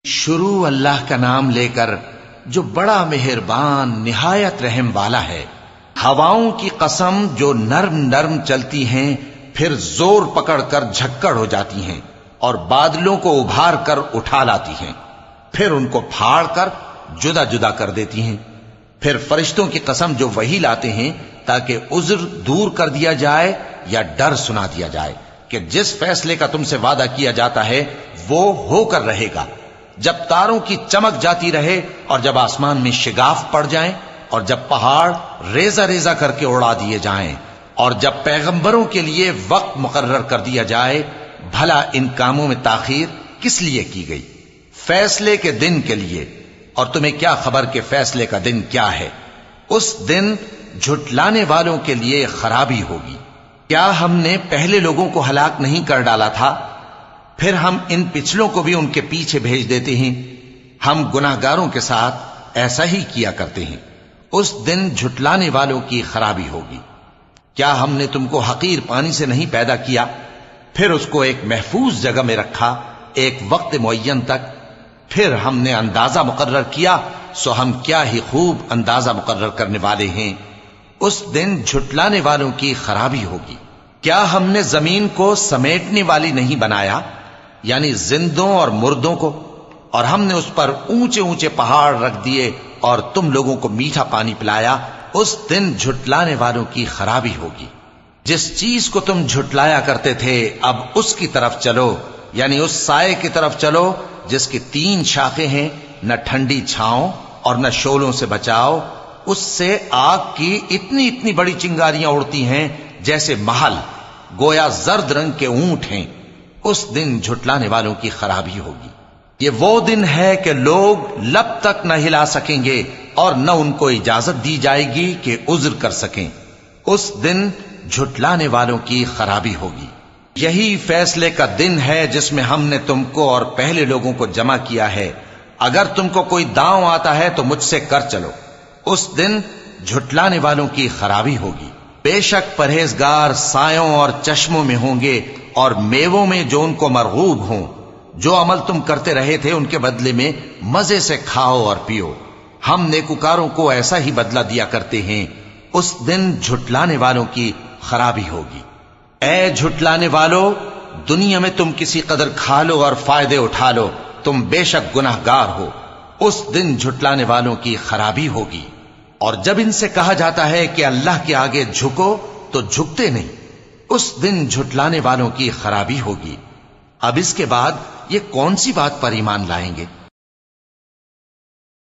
شروع اللہ کا نام لے کر جو بڑا مہربان نہایت رحم والا ہے۔ ہواؤں کی قسم جو نرم نرم چلتی ہیں پھر زور پکڑ کر جھکڑ ہو جاتی ہیں اور بادلوں کو ابھار کر اٹھا لاتی ہیں، پھر ان کو پھاڑ کر جدا جدا کر دیتی ہیں۔ پھر فرشتوں کی قسم جو وحی لاتے ہیں تاکہ عذر دور کر دیا جائے یا ڈر سنا دیا جائے کہ جس فیصلے کا تم سے وعدہ کیا جاتا ہے وہ ہو کر رہے گا، جب تاروں کی چمک جاتی رہے اور جب آسمان میں شگاف پڑ جائیں اور جب پہاڑ ریزہ ریزہ کر کے اڑا دیے جائیں اور جب پیغمبروں کے لیے وقت مقرر کر دیا جائے، بھلا ان کاموں میں تاخیر کس لیے کی گئی؟ فیصلے کے دن کے لیے، اور تمہیں کیا خبر کہ فیصلے کا دن کیا ہے؟ اس دن جھٹلانے والوں کے لیے خرابی ہوگی۔ کیا ہم نے پہلے لوگوں کو ہلاک نہیں کر ڈالا تھا؟ پھر ہم ان پچھلوں کو بھی ان کے پیچھے بھیج دیتے ہیں۔ ہم گناہگاروں کے ساتھ ایسا ہی کیا کرتے ہیں۔ اس دن جھٹلانے والوں کی خرابی ہوگی۔ کیا ہم نے تم کو حقیر پانی سے نہیں پیدا کیا، پھر اس کو ایک محفوظ جگہ میں رکھا ایک وقت معین تک، پھر ہم نے اندازہ مقرر کیا، سو ہم کیا ہی خوب اندازہ مقرر کرنے والے ہیں۔ اس دن جھٹلانے والوں کی خرابی ہوگی۔ کیا ہم نے زمین کو سمیٹنے والی نہیں بنایا، یعنی زندوں اور مردوں کو، اور ہم نے اس پر اونچے اونچے پہاڑ رکھ دیے اور تم لوگوں کو میٹھا پانی پلایا؟ اس دن جھٹلانے والوں کی خرابی ہوگی۔ جس چیز کو تم جھٹلایا کرتے تھے اب اس کی طرف چلو، یعنی اس سائے کی طرف چلو جس کی 3 شاخیں ہیں، نہ ٹھنڈی چھاؤں اور نہ شعلوں سے بچاؤ۔ اس سے آگ کی اتنی اتنی بڑی چنگاریاں اڑتی ہیں جیسے محل، گویا زرد رنگ کے اونٹ ہیں۔ اس دن جھٹلانے والوں کی خرابی ہوگی۔ یہ وہ دن ہے کہ لوگ لب تک نہ ہلا سکیں گے اور نہ ان کو اجازت دی جائے گی کہ عذر کر سکیں۔ اس دن جھٹلانے والوں کی خرابی ہوگی۔ یہی فیصلے کا دن ہے جس میں ہم نے تم کو اور پہلے لوگوں کو جمع کیا ہے۔ اگر تم کو کوئی داؤں آتا ہے تو مجھ سے کر چلو۔ اس دن جھٹلانے والوں کی خرابی ہوگی۔ بے شک پرہیزگار سایوں اور چشموں میں ہوں گے اور میووں میں جو ان کو مرغوب ہوں۔ جو عمل تم کرتے رہے تھے ان کے بدلے میں مزے سے کھاؤ اور پیو۔ ہم نیکوکاروں کو ایسا ہی بدلہ دیا کرتے ہیں۔ اس دن جھٹلانے والوں کی خرابی ہوگی۔ اے جھٹلانے والو، دنیا میں تم کسی قدر کھا لو اور فائدے اٹھا لو، تم بے شک گناہگار ہو۔ اس دن جھٹلانے والوں کی خرابی ہوگی۔ اور جب ان سے کہا جاتا ہے کہ اللہ کے آگے جھکو تو جھکتے نہیں۔ اس دن جھٹلانے والوں کی خرابی ہوگی۔ اب اس کے بعد یہ کون سی بات پر ایمان لائیں گے؟